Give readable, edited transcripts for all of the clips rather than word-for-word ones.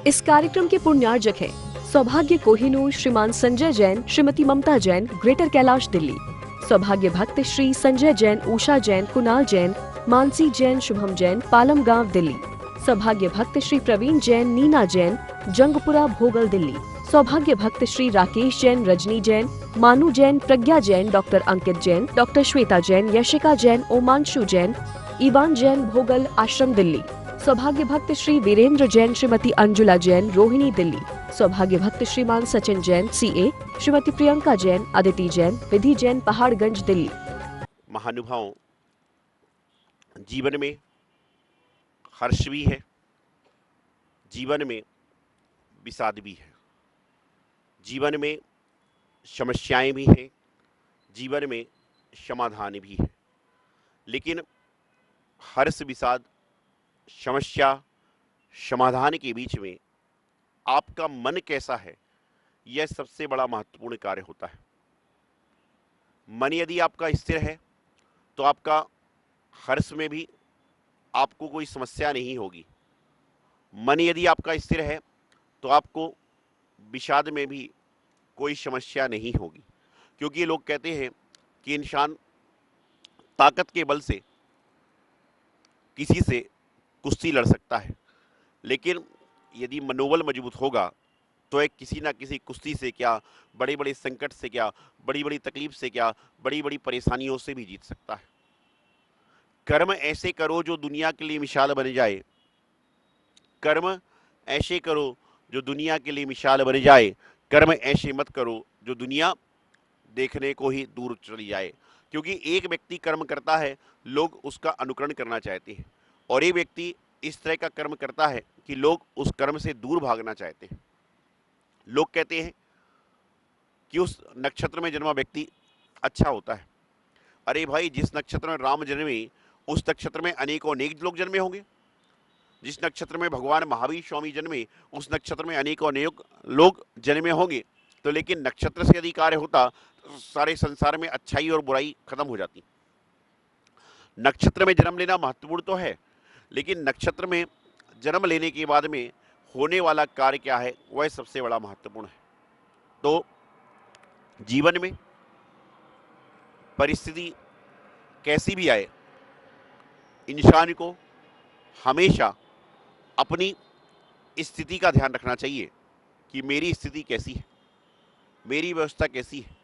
इस कार्यक्रम के पुण्यार्जक हैं सौभाग्य कोहिनूर श्रीमान संजय जैन, श्रीमती ममता जैन, ग्रेटर कैलाश दिल्ली। सौभाग्य भक्त श्री संजय जैन, उषा जैन, कुणाल जैन, मानसी जैन, शुभम जैन, पालम गांव दिल्ली। सौभाग्य भक्त श्री प्रवीण जैन, नीना जैन, जंगपुरा भोगल दिल्ली। सौभाग्य भक्त श्री राकेश जैन, रजनी जैन, मानू जैन, प्रज्ञा जैन, डॉक्टर अंकित जैन, डॉक्टर श्वेता जैन, यशिका जैन, ओमांशु जैन, इवान जैन, भोगल आश्रम दिल्ली। सौभाग्य भक्त श्री वीरेंद्र जैन, श्रीमती अंजुला जैन, रोहिणी दिल्ली। सौभाग्य भक्त श्रीमान सचिन जैन, सीए, श्रीमती प्रियंका जैन, अदिति जैन, विधि जैन, पहाड़गंज दिल्ली। महानुभावों, जीवन में हर्ष भी है, जीवन में विषाद भी है, जीवन में समस्याएं भी हैं, जीवन में समाधान भी है। लेकिन हर्ष, विषाद, समस्या, समाधान के बीच में आपका मन कैसा है, यह सबसे बड़ा महत्वपूर्ण कार्य होता है। मन यदि आपका स्थिर है तो आपका हर्ष में भी आपको कोई समस्या नहीं होगी। मन यदि आपका स्थिर है तो आपको विषाद में भी कोई समस्या नहीं होगी। क्योंकि लोग कहते हैं कि इंसान ताकत के बल से किसी से कुश्ती लड़ सकता है, लेकिन यदि मनोबल मजबूत होगा तो एक किसी ना किसी कुश्ती से क्या, बड़े बड़े संकट से क्या, बड़ी बड़ी तकलीफ से क्या, बड़ी बड़ी परेशानियों से भी जीत सकता है। कर्म ऐसे करो जो दुनिया के लिए मिसाल बन जाए, कर्म ऐसे करो जो दुनिया के लिए मिसाल बन जाए, कर्म ऐसे मत करो जो दुनिया देखने को ही दूर चली जाए। क्योंकि एक व्यक्ति कर्म करता है, लोग उसका अनुकरण करना चाहते हैं, और एक व्यक्ति इस तरह का कर्म करता है कि लोग उस कर्म से दूर भागना चाहते हैं। लोग कहते हैं कि उस नक्षत्र में जन्मा व्यक्ति अच्छा होता है। अरे भाई, जिस नक्षत्र में राम जन्मे उस नक्षत्र में अनेकों अनेक लोग जन्मे होंगे। जिस नक्षत्र में भगवान महावीर स्वामी जन्मे उस नक्षत्र में अनेकों अनेक लोग जन्मे होंगे। तो लेकिन नक्षत्र से यदि कार्य होता तो सारे संसार में अच्छाई और बुराई खत्म हो जाती। नक्षत्र में जन्म लेना महत्वपूर्ण तो है, लेकिन नक्षत्र में जन्म लेने के बाद में होने वाला कार्य क्या है, वह सबसे बड़ा महत्वपूर्ण है। तो जीवन में परिस्थिति कैसी भी आए, इंसान को हमेशा अपनी स्थिति का ध्यान रखना चाहिए कि मेरी स्थिति कैसी है, मेरी व्यवस्था कैसी है,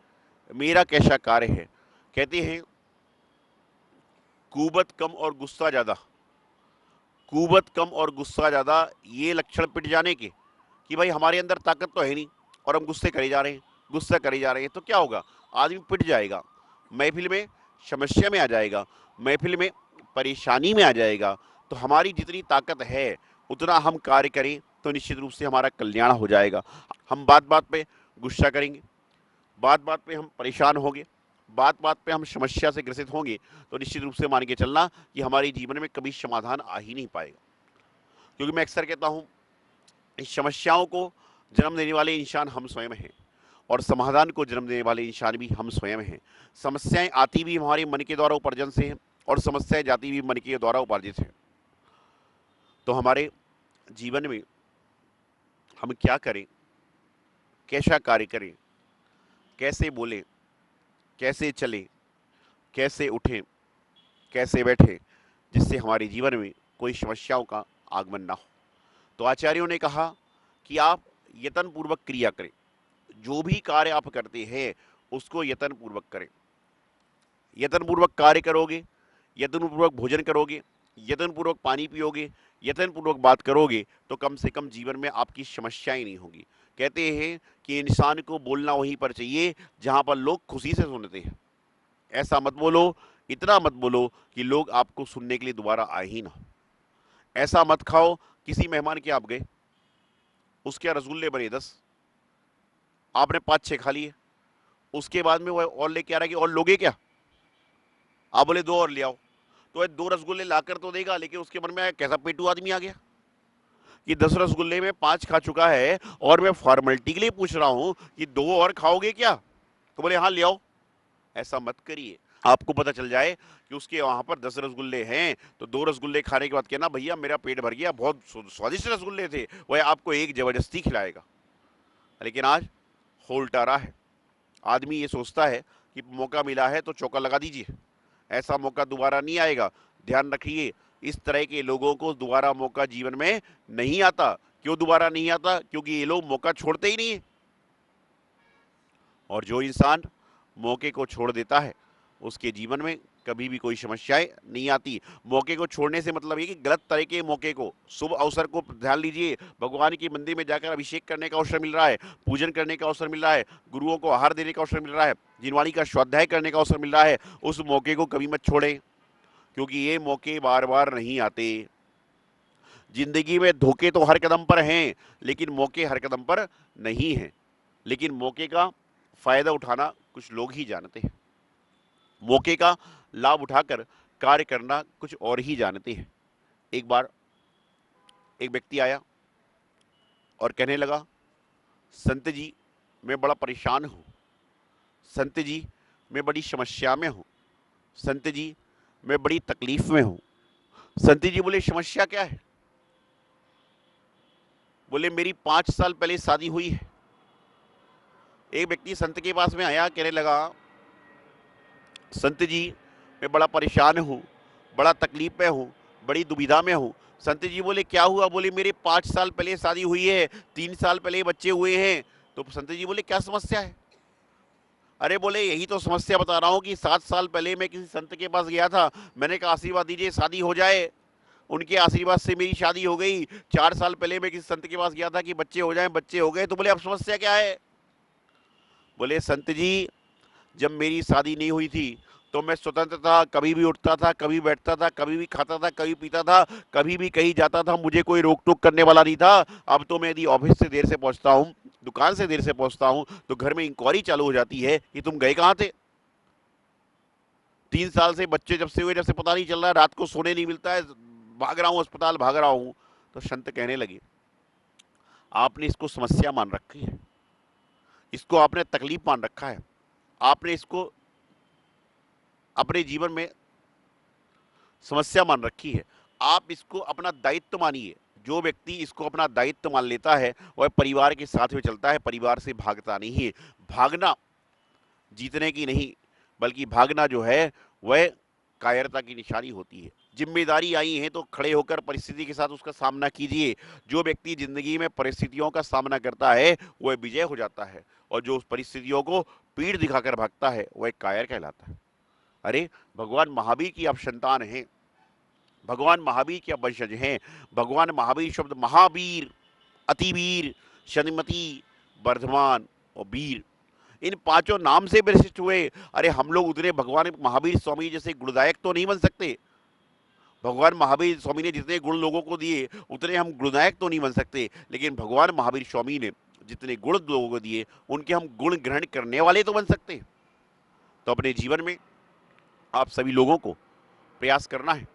मेरा कैसा कार्य है। कहते हैं कुवत कम और गुस्सा ज़्यादा, कुवत कम और गुस्सा ज़्यादा, ये लक्षण पिट जाने के कि भाई हमारे अंदर ताकत तो है नहीं और हम गुस्से करे जा रहे हैं, गुस्सा करे जा रहे हैं, तो क्या होगा, आदमी पिट जाएगा, महफिल में समस्या में आ जाएगा, महफिल में परेशानी में आ जाएगा। तो हमारी जितनी ताकत है उतना हम कार्य करें तो निश्चित रूप से हमारा कल्याण हो जाएगा। हम बात बात पे गुस्सा करेंगे, बात बात पे हम परेशान होंगे, बात बात पे हम समस्या से ग्रसित होंगे, तो निश्चित रूप से मान के चलना कि हमारे जीवन में कभी समाधान आ ही नहीं पाएगा। क्योंकि मैं अक्सर कहता हूँ, इस समस्याओं को जन्म देने वाले इंसान हम स्वयं हैं और समाधान को जन्म देने वाले इंसान भी हम स्वयं हैं। समस्याएं आती भी हमारे मन के द्वारा उपार्जन से हैं और समस्याएं जाती भी मन के द्वारा उपार्जित हैं। तो हमारे जीवन में हम क्या करें, कैसा कार्य करें, कैसे बोलें, कैसे चलें, कैसे उठें, कैसे बैठें, जिससे हमारे जीवन में कोई समस्याओं का आगमन ना हो। तो आचार्यों ने कहा कि आप यत्नपूर्वक क्रिया करें, जो भी कार्य आप करते हैं उसको यत्नपूर्वक करें। यत्नपूर्वक कार्य करोगे, यत्नपूर्वक भोजन करोगे, यत्नपूर्वक पानी पियोगे, यत्नपूर्वक बात करोगे, तो कम से कम जीवन में आपकी समस्याएं नहीं होगी। कहते हैं कि इंसान को बोलना वहीं पर चाहिए जहां पर लोग खुशी से सुनते हैं। ऐसा मत बोलो, इतना मत बोलो कि लोग आपको सुनने के लिए दोबारा आए ही ना। ऐसा मत खाओ, किसी मेहमान के आप गए, उसके रसगुल्ले बने 10, आपने 5-6 खा लिए, उसके बाद में वह और लेके आ रहा है कि और लोगे क्या, आप बोले 2 और ले आओ, तो वह 2 रसगुल्ले लाकर तो देगा, लेकिन उसके मन में कैसा पेटू आदमी आ गया कि 10 रसगुल्ले में 5 खा चुका है और मैं फॉर्मेलिटी के लिए पूछ रहा हूं कि 2 और खाओगे क्या, तो बोले हाँ ले आओ। ऐसा मत करिए। आपको पता चल जाए कि उसके वहां पर 10 रसगुल्ले हैं तो 2 रसगुल्ले खाने के बाद कहना भैया मेरा पेट भर गया, बहुत स्वादिष्ट रसगुल्ले थे, वह आपको एक जबरदस्ती खिलाएगा। लेकिन आज हो उल्टा रहा है। आदमी ये सोचता है कि मौका मिला है तो चौका लगा दीजिए, ऐसा मौका दोबारा नहीं आएगा। ध्यान रखिए, इस तरह के लोगों को दोबारा मौका जीवन में नहीं आता। क्यों दोबारा नहीं आता? क्योंकि ये लोग मौका छोड़ते ही नहीं है। और जो इंसान मौके को छोड़ देता है उसके जीवन में कभी भी कोई समस्याएं नहीं आती। मौके को छोड़ने से मतलब ये कि गलत तरह के मौके को, शुभ अवसर को ध्यान लीजिए। भगवान की मंदिर में जाकर अभिषेक करने का अवसर मिल रहा है, पूजन करने का अवसर मिल रहा है, गुरुओं को आहार देने का अवसर मिल रहा है, जिनवाणी का स्वाध्याय करने का अवसर मिल रहा है, उस मौके को कभी मत छोड़ें, क्योंकि ये मौके बार बार नहीं आते। जिंदगी में धोखे तो हर कदम पर हैं, लेकिन मौके हर कदम पर नहीं हैं। लेकिन मौके का फायदा उठाना कुछ लोग ही जानते हैं, मौके का लाभ उठाकर कार्य करना कुछ और ही जानते हैं। एक बार एक व्यक्ति आया और कहने लगा, संत जी मैं बड़ा परेशान हूँ, संत जी मैं बड़ी समस्या में हूँ, संत जी मैं बड़ी तकलीफ में हूँ। संत जी बोले, समस्या क्या है? बोले, मेरी 5 साल पहले शादी हुई है। एक व्यक्ति संत के पास में आया, कहने लगा, संत जी मैं बड़ा परेशान हूँ, बड़ा तकलीफ में हूँ, बड़ी दुविधा में हूँ। संत जी बोले, क्या हुआ? बोले, मेरे 5 साल पहले शादी हुई है, 3 साल पहले बच्चे हुए हैं। तो संत जी बोले, क्या समस्या है? अरे बोले, यही तो समस्या बता रहा हूँ कि 7 साल पहले मैं किसी संत के पास गया था, मैंने कहा आशीर्वाद दीजिए शादी हो जाए, उनके आशीर्वाद से मेरी शादी हो गई। 4 साल पहले मैं किसी संत के पास गया था कि बच्चे हो जाएं, बच्चे हो गए। तो बोले, अब समस्या क्या है? बोले, संत जी जब मेरी शादी नहीं हुई थी तो मैं स्वतंत्र था, कभी भी उठता था, कभी बैठता था, कभी भी खाता था, कभी पीता था, कभी भी कहीं जाता था, मुझे कोई रोक टोक करने वाला नहीं था। अब तो मैं यदि ऑफिस से देर से पहुंचता हूँ, दुकान से देर से पहुंचता हूँ, तो घर में इंक्वायरी चालू हो जाती है कि तुम गए कहाँ थे। 3 साल से बच्चे जब से हुए, जब से पता नहीं चल रहा है, रात को सोने नहीं मिलता है, भाग रहा हूँ अस्पताल, भाग रहा हूँ। तो संत कहने लगे, आपने इसको समस्या मान रखी है, इसको आपने तकलीफ मान रखा है, आपने इसको अपने जीवन में समस्या मान रखी है। आप इसको अपना दायित्व मानिए। जो व्यक्ति इसको अपना दायित्व मान लेता है वह परिवार के साथ में चलता है, परिवार से भागता नहीं है। भागना जीतने की नहीं, बल्कि भागना जो है वह कायरता की निशानी होती है। जिम्मेदारी आई है तो खड़े होकर परिस्थिति के साथ उसका सामना कीजिए। जो व्यक्ति जिंदगी में परिस्थितियों का सामना करता है वह विजय हो जाता है, और जो उस परिस्थितियों को पीठ दिखाकर भागता है वह कायर कहलाता है। अरे भगवान महावीर की आप संतान हैं, भगवान महावीर के आप वंशज हैं। भगवान महावीर शब्द महावीर, अतिवीर, शनिमति, वर्धमान और वीर, इन 5 नाम से विशिष्ट हुए। अरे हम लोग उतने भगवान महावीर स्वामी जैसे गुणदायक तो नहीं बन सकते। भगवान महावीर स्वामी ने जितने गुण लोगों को दिए उतने हम गुणदायक तो नहीं बन सकते, लेकिन भगवान महावीर स्वामी ने जितने गुण लोगों को दिए उनके हम गुण ग्रहण करने वाले तो बन सकते। तो अपने जीवन में आप सभी लोगों को प्रयास करना है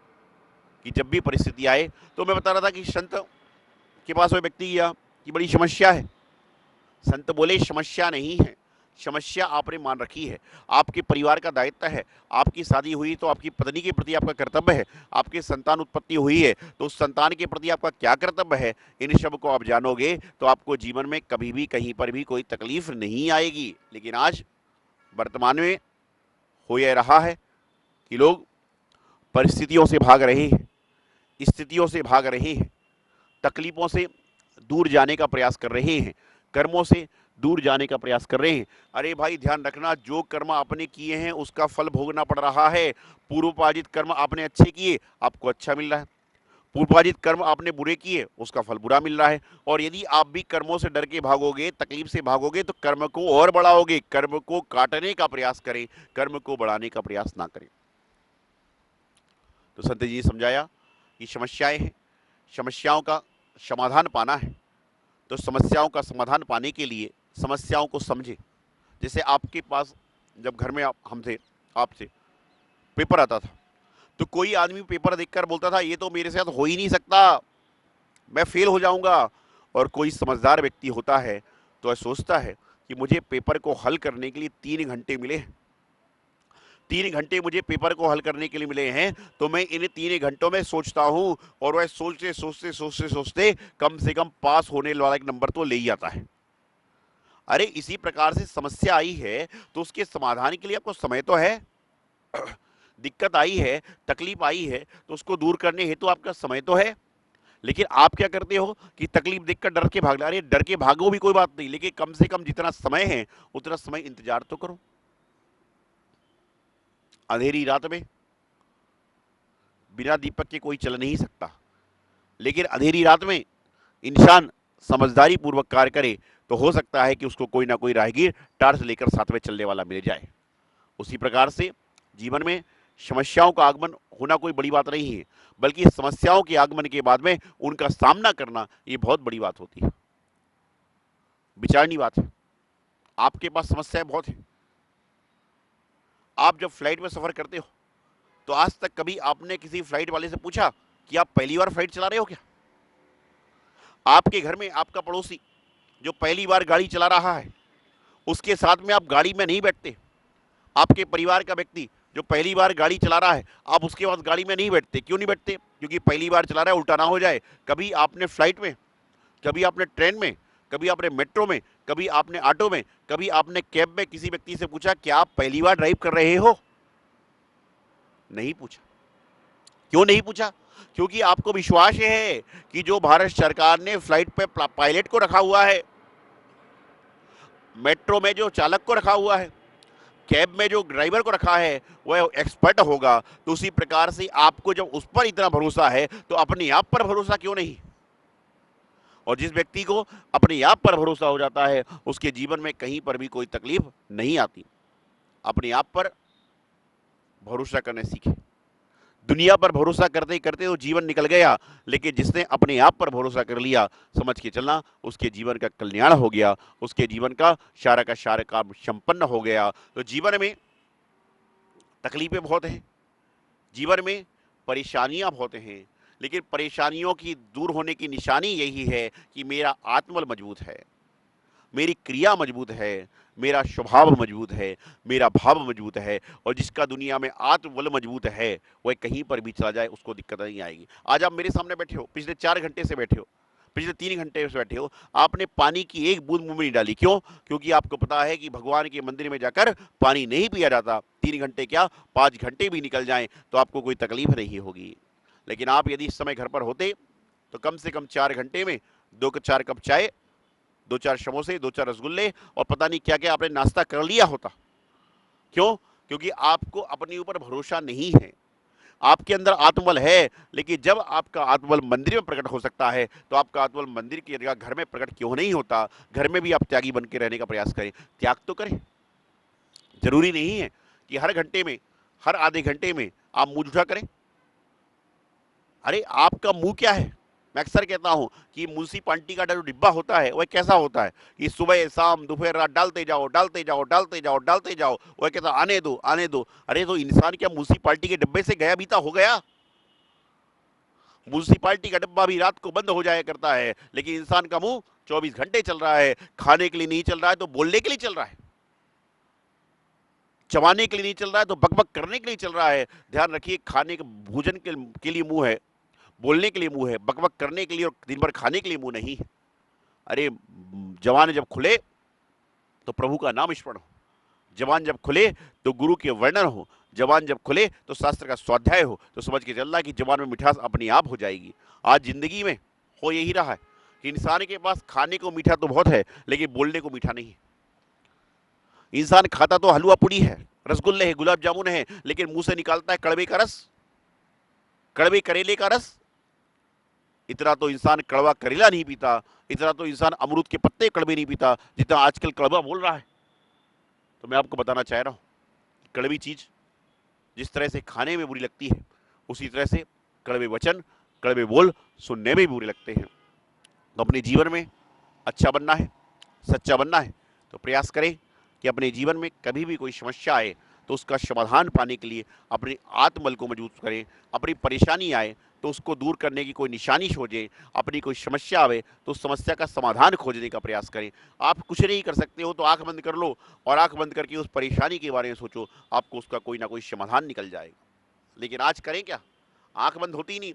कि जब भी परिस्थिति आए, तो मैं बता रहा था कि संत के पास वो व्यक्ति गया कि बड़ी समस्या है। संत बोले, समस्या नहीं है, समस्या आपने मान रखी है, आपके परिवार का दायित्व है। आपकी शादी हुई तो आपकी पत्नी के प्रति आपका कर्तव्य है, आपकी संतान उत्पत्ति हुई है तो उस संतान के प्रति आपका क्या कर्तव्य है, इन सब को आप जानोगे तो आपको जीवन में कभी भी कहीं पर भी कोई तकलीफ नहीं आएगी। लेकिन आज वर्तमान में हो यह रहा है कि लोग परिस्थितियों से भाग रहे हैं, स्थितियों से भाग रहे हैं, तकलीफों से दूर जाने का प्रयास कर रहे हैं, कर्मों से दूर जाने का प्रयास कर रहे हैं। अरे भाई ध्यान रखना, जो कर्म आपने किए हैं उसका फल भोगना पड़ रहा है। पूर्वोपार्जित कर्म आपने अच्छे किए, आपको अच्छा मिल रहा है। पूर्वोपार्जित कर्म आपने बुरे किए, उसका फल बुरा मिल रहा है। और यदि आप भी कर्मों से डर के भागोगे, तकलीफ से भागोगे, तो कर्म को और बढ़ाओगे। कर्म को काटने का प्रयास करें, कर्म को बढ़ाने का प्रयास ना करें। तो संत जी ने समझाया कि समस्याएं हैं, समस्याओं का समाधान पाना है, तो समस्याओं का समाधान पाने के लिए समस्याओं को समझे। जैसे आपके पास जब घर में हमसे आपसे पेपर आता था तो कोई आदमी पेपर देखकर बोलता था ये तो मेरे साथ हो ही नहीं सकता, मैं फेल हो जाऊंगा। और कोई समझदार व्यक्ति होता है तो वह सोचता है कि मुझे पेपर को हल करने के लिए 3 घंटे मिले, 3 घंटे मुझे पेपर को हल करने के लिए मिले हैं, तो मैं इन 3 घंटों में सोचता हूं, और वह सोचते सोचते सोचते सोचते कम से कम पास होने वाला एक नंबर तो ले ही आता है। अरे इसी प्रकार से समस्या आई है तो उसके समाधान के लिए आपको समय तो है। दिक्कत आई है, तकलीफ आई है, तो उसको दूर करने हेतु आपका समय तो है। लेकिन आप क्या करते हो कि तकलीफ देखकर डर के भाग, अरे डर के भागो भी कोई बात नहीं, लेकिन कम से कम जितना समय है उतना समय इंतजार तो करो। अंधेरी रात में बिना दीपक के कोई चल नहीं सकता, लेकिन अंधेरी रात में इंसान समझदारी पूर्वक कार्य करे तो हो सकता है कि उसको कोई ना कोई राहगीर टार्च लेकर साथ में चलने वाला मिल जाए। उसी प्रकार से जीवन में समस्याओं का आगमन होना कोई बड़ी बात नहीं है, बल्कि समस्याओं के आगमन के बाद में उनका सामना करना ये बहुत बड़ी बात होती है। विचारनीय बात है। आपके पास समस्याएं बहुत हैं। आप जब फ्लाइट में सफर करते हो तो आज तक कभी आपने किसी फ्लाइट वाले से पूछा कि आप पहली बार फ्लाइट चला रहे हो क्या? आपके घर में आपका पड़ोसी जो पहली बार गाड़ी चला रहा है, उसके साथ में आप गाड़ी में नहीं बैठते। आपके परिवार का व्यक्ति जो पहली बार गाड़ी चला रहा है, आप उसके बाद गाड़ी में नहीं बैठते। क्यों नहीं बैठते? क्योंकि पहली बार चला रहा है, उल्टा ना हो जाए। कभी आपने फ्लाइट में, कभी आपने ट्रेन में, कभी आपने मेट्रो में, कभी आपने ऑटो में, कभी आपने कैब में किसी व्यक्ति से पूछा क्या आप पहली बार ड्राइव कर रहे हो? नहीं पूछा। क्यों नहीं पूछा? क्योंकि आपको विश्वास है कि जो भारत सरकार ने फ्लाइट पे पायलट को रखा हुआ है, मेट्रो में जो चालक को रखा हुआ है, कैब में जो ड्राइवर को रखा है वह एक्सपर्ट होगा। तो उसी प्रकार से आपको जब उस पर इतना भरोसा है तो अपने आप पर भरोसा क्यों नहीं? और जिस व्यक्ति को अपने आप पर भरोसा हो जाता है उसके जीवन में कहीं पर भी कोई तकलीफ नहीं आती। अपने आप पर भरोसा करने सीखे। दुनिया पर भरोसा करते करते तो जीवन निकल गया, लेकिन जिसने अपने आप पर भरोसा कर लिया, समझ के चलना उसके जीवन का कल्याण हो गया, उसके जीवन का सारा काम संपन्न हो गया। तो जीवन में तकलीफें बहुत हैं, जीवन में परेशानियां बहुत हैं, लेकिन परेशानियों की दूर होने की निशानी यही है कि मेरा आत्मबल मजबूत है, मेरी क्रिया मजबूत है, मेरा स्वभाव मजबूत है, मेरा भाव मजबूत है। और जिसका दुनिया में आत्मबल मजबूत है वह कहीं पर भी चला जाए उसको दिक्कत नहीं आएगी। आज आप मेरे सामने बैठे हो, पिछले 4 घंटे से बैठे हो, पिछले 3 घंटे से बैठे हो, आपने पानी की एक बूंद मुंह में नहीं डाली। क्यों? क्योंकि आपको पता है कि भगवान के मंदिर में जाकर पानी नहीं पिया जाता। 3 घंटे क्या 5 घंटे भी निकल जाएं तो आपको कोई तकलीफ नहीं होगी। लेकिन आप यदि इस समय घर पर होते तो कम से कम 4 घंटे में 2-4 कप चाय, 2-4 समोसे, 2-4 रसगुल्ले और पता नहीं क्या क्या आपने नाश्ता कर लिया होता। क्यों? क्योंकि आपको अपने ऊपर भरोसा नहीं है। आपके अंदर आत्मबल है, लेकिन जब आपका आत्मबल मंदिर में प्रकट हो सकता है तो आपका आत्मबल मंदिर की जगह घर में प्रकट क्यों नहीं होता? घर में भी आप त्यागी बन के रहने का प्रयास करें, त्याग तो करें। जरूरी नहीं है कि हर घंटे में, हर आधे घंटे में आप मुंह जूठा करें। अरे आपका मुंह क्या है? मैं अक्सर कहता हूं कि म्यूनसिपालिटी का जो डिब्बा होता है वह कैसा होता है कि सुबह शाम दोपहर रात डालते जाओ डालते जाओ डालते जाओ डालते जाओ, वह कहता आने दो आने दो। अरे तो इंसान क्या म्यूनसिपालिटी के डिब्बे से गया बीता हो गया? म्यूनसिपालिटी का डिब्बा भी रात को बंद हो जाया करता है, लेकिन इंसान का मुंह 24 घंटे चल रहा है। खाने के लिए नहीं चल रहा है तो बोलने के लिए चल रहा है, चबाने के लिए नहीं चल रहा है तो बकबक करने के लिए चल रहा है। ध्यान रखिए, खाने के भोजन के लिए मुंह है, बोलने के लिए मुंह है, बकबक करने के लिए और दिन भर खाने के लिए मुंह नहीं है। अरे जवान जब खुले तो प्रभु का नाम स्मरण हो, जवान जब खुले तो गुरु के वर्णन हो, जवान जब खुले तो शास्त्र का स्वाध्याय हो। तो समझ के चलना कि जवान में मिठास अपने आप हो जाएगी। आज जिंदगी में हो यही रहा है कि इंसान के पास खाने को मीठा तो बहुत है, लेकिन बोलने को मीठा नहीं है। इंसान खाता तो हलवा पूड़ी है, रसगुल्ले है, गुलाब जामुन है, लेकिन मुंह से निकालता है कड़वे का रस, कड़वे करेले का रस। इतना तो इंसान कड़वा करेला नहीं पीता, इतना तो इंसान अमरूद के पत्ते कड़वे नहीं पीता जितना आजकल कड़वा बोल रहा है। तो मैं आपको बताना चाह रहा हूं, कड़वी चीज जिस तरह से खाने में बुरी लगती है, उसी तरह से कड़वे वचन, कड़वे बोल सुनने में भी बुरे लगते हैं। तो अपने जीवन में अच्छा बनना है, सच्चा बनना है, तो प्रयास करें कि अपने जीवन में कभी भी कोई समस्या आए तो उसका समाधान पाने के लिए अपने आत्मबल को मजबूत करें। अपनी परेशानी आए तो उसको दूर करने की कोई निशानी खोजें, अपनी कोई समस्या आवे तो उस समस्या का समाधान खोजने का प्रयास करें। आप कुछ नहीं कर सकते हो तो आंख बंद कर लो और आंख बंद करके उस परेशानी के बारे में सोचो, आपको उसका कोई ना कोई समाधान निकल जाएगा। लेकिन आज करें क्या? आंख बंद होती नहीं।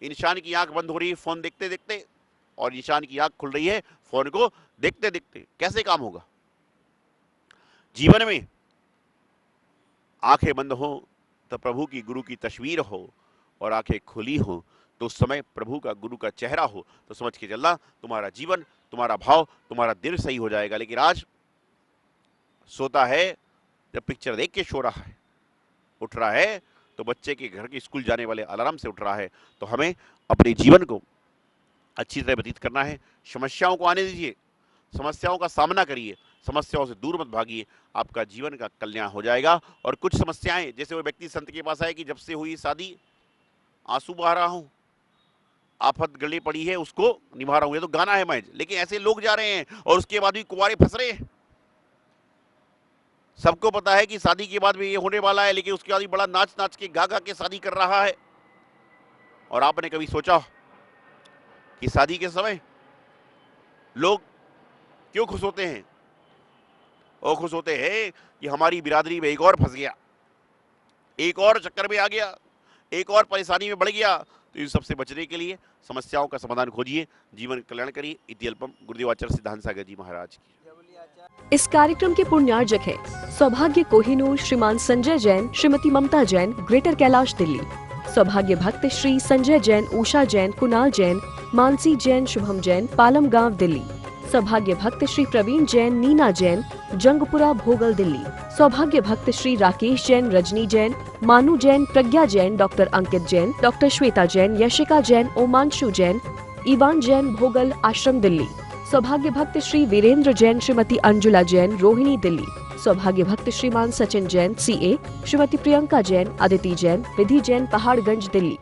इंसान की आंख बंद हो रही है फ़ोन देखते देखते, और इंसान की आंख खुल रही है फ़ोन को देखते देखते। कैसे काम होगा? जीवन में आंखें बंद हो तो प्रभु की, गुरु की तस्वीर हो, और आंखें खुली हो तो उस समय प्रभु का, गुरु का चेहरा हो, तो समझ के चलना तुम्हारा जीवन, तुम्हारा भाव, तुम्हारा दिल सही हो जाएगा। लेकिन आज सोता है जब पिक्चर देख के सो रहा है, उठ रहा है तो बच्चे के घर के स्कूल जाने वाले अलार्म से उठ रहा है। तो हमें अपने जीवन को अच्छी तरह व्यतीत करना है। समस्याओं को आने दीजिए, समस्याओं का सामना करिए, समस्याओं से दूर मत भागिए, आपका जीवन का कल्याण हो जाएगा। और कुछ समस्याएं, जैसे वो व्यक्ति संत के पास आए कि जब से हुई शादी आंसू बहा रहा हूं, आफत गले पड़ी है उसको निभा रहा हूं, ये तो गाना है महज। लेकिन ऐसे लोग जा रहे हैं और उसके बाद भी कुंवारे फंस रहे हैं। सबको पता है कि शादी के बाद भी ये होने वाला है, लेकिन उसके बाद भी बड़ा नाच नाच के, गा गा के शादी कर रहा है। और आपने कभी सोचा कि शादी के समय लोग क्यों खुश होते हैं? वो खुश होते हैं कि हमारी बिरादरी में एक और फंस गया, एक और चक्कर में आ गया, एक और परेशानी में बढ़ गया। तो इन सबसे बचने के लिए समस्याओं का समाधान खोजिए, जीवन कल्याण करिए। इति अल्पम। गुरुदेव आचार्य सिद्धांत सागर जी महाराज की। इस कार्यक्रम के पुण्यार्जक है सौभाग्य कोहिनूर श्रीमान संजय जैन, श्रीमती ममता जैन, ग्रेटर कैलाश दिल्ली। सौभाग्य भक्त श्री संजय जैन, उषा जैन, कुणाल जैन, मानसी जैन, शुभम जैन, पालम गांव दिल्ली। सौभाग्य भक्त श्री प्रवीण जैन, नीना जैन, जंगपुरा भोगल दिल्ली। सौभाग्य भक्त श्री राकेश जैन, रजनी जैन, मानू जैन, प्रज्ञा जैन, डॉक्टर अंकित जैन, डॉक्टर श्वेता जैन, यशिका जैन, ओमांशु जैन, इवान जैन, भोगल आश्रम दिल्ली। सौभाग्य भक्त श्री वीरेंद्र जैन, श्रीमती अंजुला जैन, रोहिणी दिल्ली। सौभाग्य भक्त श्रीमान सचिन जैन, CA, श्रीमती प्रियंका जैन, अदिति जैन, विधि जैन, पहाड़गंज दिल्ली।